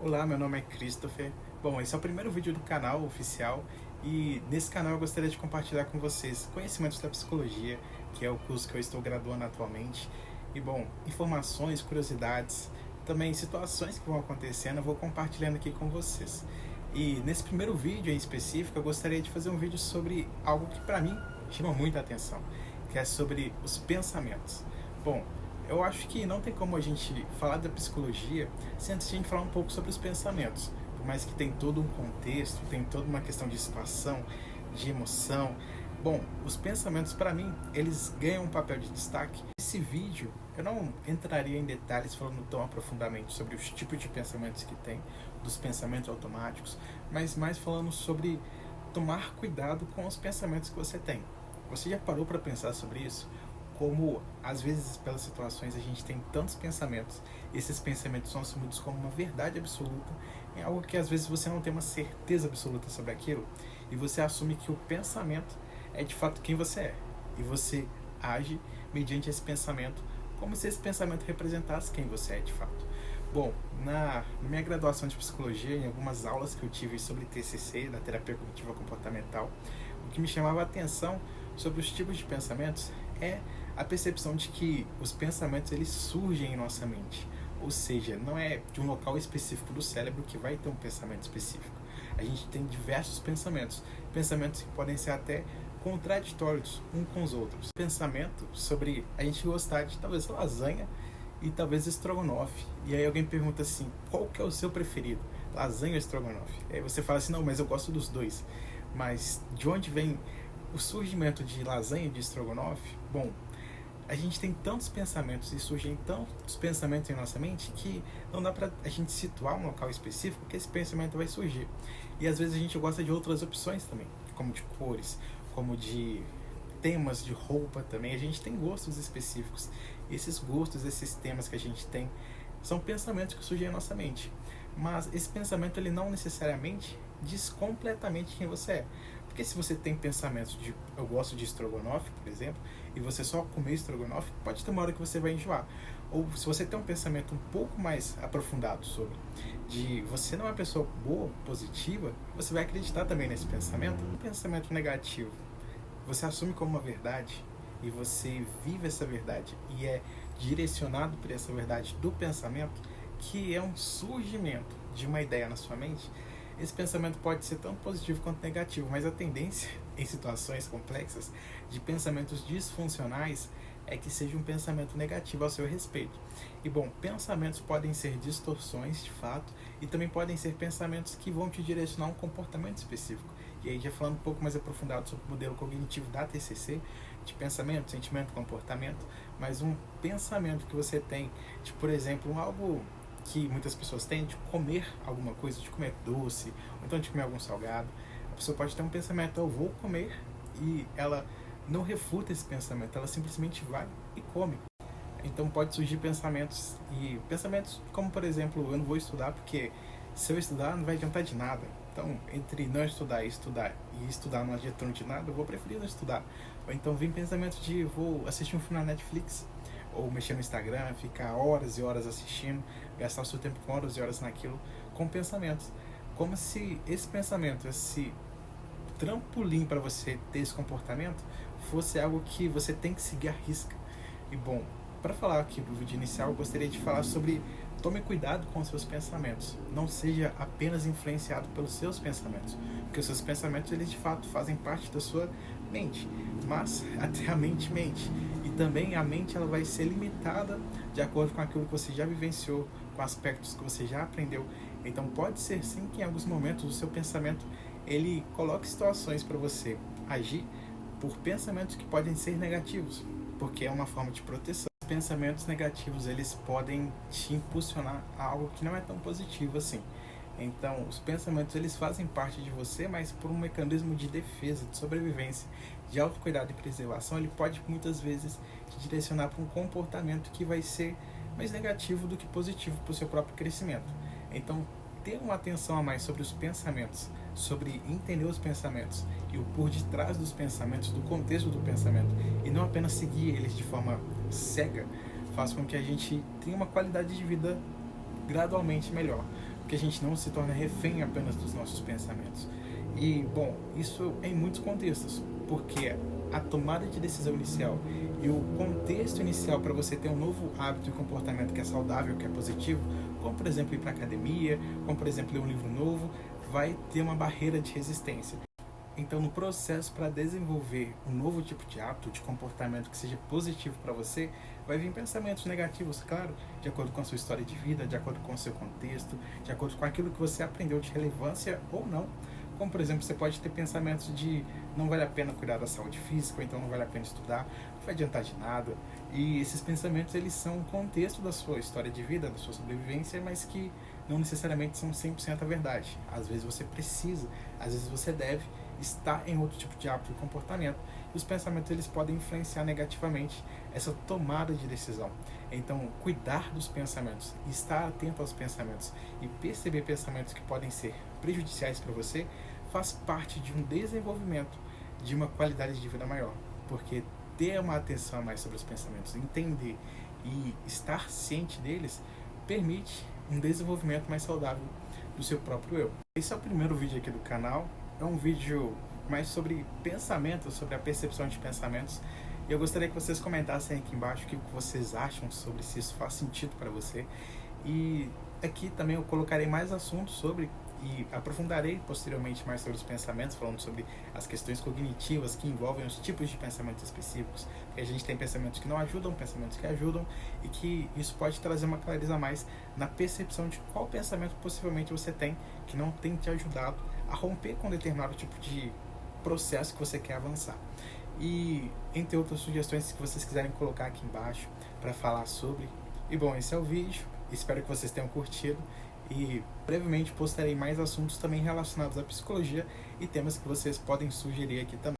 Olá, meu nome é Christopher. Bom, esse é o primeiro vídeo do canal oficial e nesse canal eu gostaria de compartilhar com vocês conhecimentos da psicologia, que é o curso que eu estou graduando atualmente. E bom, informações, curiosidades, também situações que vão acontecendo, eu vou compartilhando aqui com vocês. E nesse primeiro vídeo em específico, eu gostaria de fazer um vídeo sobre algo que para mim chama muita atenção, que é sobre os pensamentos. Bom, eu acho que não tem como a gente falar da psicologia sem antes a gente falar um pouco sobre os pensamentos. Por mais que tem todo um contexto, tem toda uma questão de situação, de emoção. Bom, os pensamentos para mim, eles ganham um papel de destaque. Nesse vídeo, eu não entraria em detalhes falando tão aprofundadamente sobre os tipos de pensamentos que tem, dos pensamentos automáticos, mas mais falando sobre tomar cuidado com os pensamentos que você tem. Você já parou para pensar sobre isso? Como às vezes pelas situações a gente tem tantos pensamentos, esses pensamentos são assumidos como uma verdade absoluta, em algo que às vezes você não tem uma certeza absoluta sobre aquilo, e você assume que o pensamento é de fato quem você é, e você age mediante esse pensamento, como se esse pensamento representasse quem você é de fato. Bom, na minha graduação de psicologia, em algumas aulas que eu tive sobre TCC, da terapia cognitiva comportamental, o que me chamava a atenção sobre os tipos de pensamentos é a percepção de que os pensamentos eles surgem em nossa mente, ou seja, não é de um local específico do cérebro que vai ter um pensamento específico. A gente tem diversos pensamentos, pensamentos que podem ser até contraditórios uns com os outros. Pensamento sobre a gente gostar de talvez lasanha e talvez estrogonofe. E aí alguém pergunta assim, qual que é o seu preferido? Lasanha ou estrogonofe? E aí você fala assim, não, mas eu gosto dos dois. Mas de onde vem o surgimento de lasanha e de estrogonofe? Bom, a gente tem tantos pensamentos e surgem tantos pensamentos em nossa mente que não dá pra a gente situar um local específico que esse pensamento vai surgir. E às vezes a gente gosta de outras opções também, como de cores, como de temas de roupa também. A gente tem gostos específicos. E esses gostos, esses temas que a gente tem, são pensamentos que surgem em nossa mente. Mas esse pensamento ele não necessariamente diz completamente quem você é. Porque se você tem pensamentos de eu gosto de estrogonofe, por exemplo, e você só comer estrogonofe, pode ter uma hora que você vai enjoar. Ou se você tem um pensamento um pouco mais aprofundado sobre de você não é uma pessoa boa, positiva, você vai acreditar também nesse pensamento. Um pensamento negativo, você assume como uma verdade e você vive essa verdade e é direcionado por essa verdade do pensamento, que é um surgimento de uma ideia na sua mente. Esse pensamento pode ser tanto positivo quanto negativo, mas a tendência em situações complexas de pensamentos disfuncionais é que seja um pensamento negativo ao seu respeito. E bom, pensamentos podem ser distorções de fato e também podem ser pensamentos que vão te direcionar a um comportamento específico. E aí já falando um pouco mais aprofundado sobre o modelo cognitivo da TCC, de pensamento, sentimento, comportamento, mas um pensamento que você tem de, por exemplo, algo que muitas pessoas têm de comer alguma coisa, de comer doce, ou então de comer algum salgado. A pessoa pode ter um pensamento, eu vou comer, e ela não refuta esse pensamento, ela simplesmente vai e come. Então pode surgir pensamentos, e pensamentos como, por exemplo, eu não vou estudar porque se eu estudar não vai adiantar de nada. Então, entre não estudar e estudar não adiantando de nada, eu vou preferir não estudar. Ou então vem pensamento de vou assistir um filme na Netflix, ou mexer no Instagram, ficar horas e horas assistindo, gastar o seu tempo com horas e horas naquilo, com pensamentos. Como se esse pensamento, esse trampolim para você ter esse comportamento, fosse algo que você tem que seguir à risca. E bom, para falar aqui do vídeo inicial, eu gostaria de falar sobre tome cuidado com os seus pensamentos. Não seja apenas influenciado pelos seus pensamentos, porque os seus pensamentos, eles de fato fazem parte da sua mente, mas até a mente mente. E também a mente ela vai ser limitada de acordo com aquilo que você já vivenciou, com aspectos que você já aprendeu. Então pode ser sim que em alguns momentos o seu pensamento ele coloque situações para você agir por pensamentos que podem ser negativos, porque é uma forma de proteção. Pensamentos negativos eles podem te impulsionar a algo que não é tão positivo assim. Então, os pensamentos eles fazem parte de você, mas por um mecanismo de defesa, de sobrevivência, de autocuidado e preservação, ele pode muitas vezes te direcionar para um comportamento que vai ser mais negativo do que positivo para o seu próprio crescimento. Então, ter uma atenção a mais sobre os pensamentos, sobre entender os pensamentos e o por detrás dos pensamentos, do contexto do pensamento, e não apenas seguir eles de forma cega, faz com que a gente tenha uma qualidade de vida gradualmente melhor. que a gente não se torne refém apenas dos nossos pensamentos. E, bom, isso em muitos contextos, porque a tomada de decisão inicial e o contexto inicial para você ter um novo hábito e comportamento que é saudável, que é positivo, como por exemplo ir para academia, como por exemplo ler um livro novo, vai ter uma barreira de resistência. Então, no processo para desenvolver um novo tipo de hábito, de comportamento que seja positivo para você, vai vir pensamentos negativos, claro, de acordo com a sua história de vida, de acordo com o seu contexto, de acordo com aquilo que você aprendeu de relevância ou não. Como, por exemplo, você pode ter pensamentos de não vale a pena cuidar da saúde física, ou então não vale a pena estudar, não vai adiantar de nada. E esses pensamentos, eles são um contexto da sua história de vida, da sua sobrevivência, mas que não necessariamente são 100% a verdade. Às vezes você precisa, às vezes você deve estar em outro tipo de hábito e comportamento. E os pensamentos, eles podem influenciar negativamente essa tomada de decisão. Então, cuidar dos pensamentos, estar atento aos pensamentos e perceber pensamentos que podem ser prejudiciais para você, faz parte de um desenvolvimento de uma qualidade de vida maior. Porque ter uma atenção a mais sobre os pensamentos, entender e estar ciente deles, permite um desenvolvimento mais saudável do seu próprio eu. Esse é o primeiro vídeo aqui do canal. É um vídeo mais sobre pensamentos, sobre a percepção de pensamentos. E eu gostaria que vocês comentassem aqui embaixo o que vocês acham sobre, se isso faz sentido para você. E aqui também eu colocarei mais assuntos sobre e aprofundarei posteriormente mais sobre os pensamentos, falando sobre as questões cognitivas que envolvem os tipos de pensamentos específicos, porque a gente tem pensamentos que não ajudam, pensamentos que ajudam, e que isso pode trazer uma clareza a mais na percepção de qual pensamento possivelmente você tem que não tem te ajudado a romper com determinado tipo de processo que você quer avançar. E entre outras sugestões que vocês quiserem colocar aqui embaixo para falar sobre. E bom, esse é o vídeo, espero que vocês tenham curtido. E brevemente postarei mais assuntos também relacionados à psicologia e temas que vocês podem sugerir aqui também.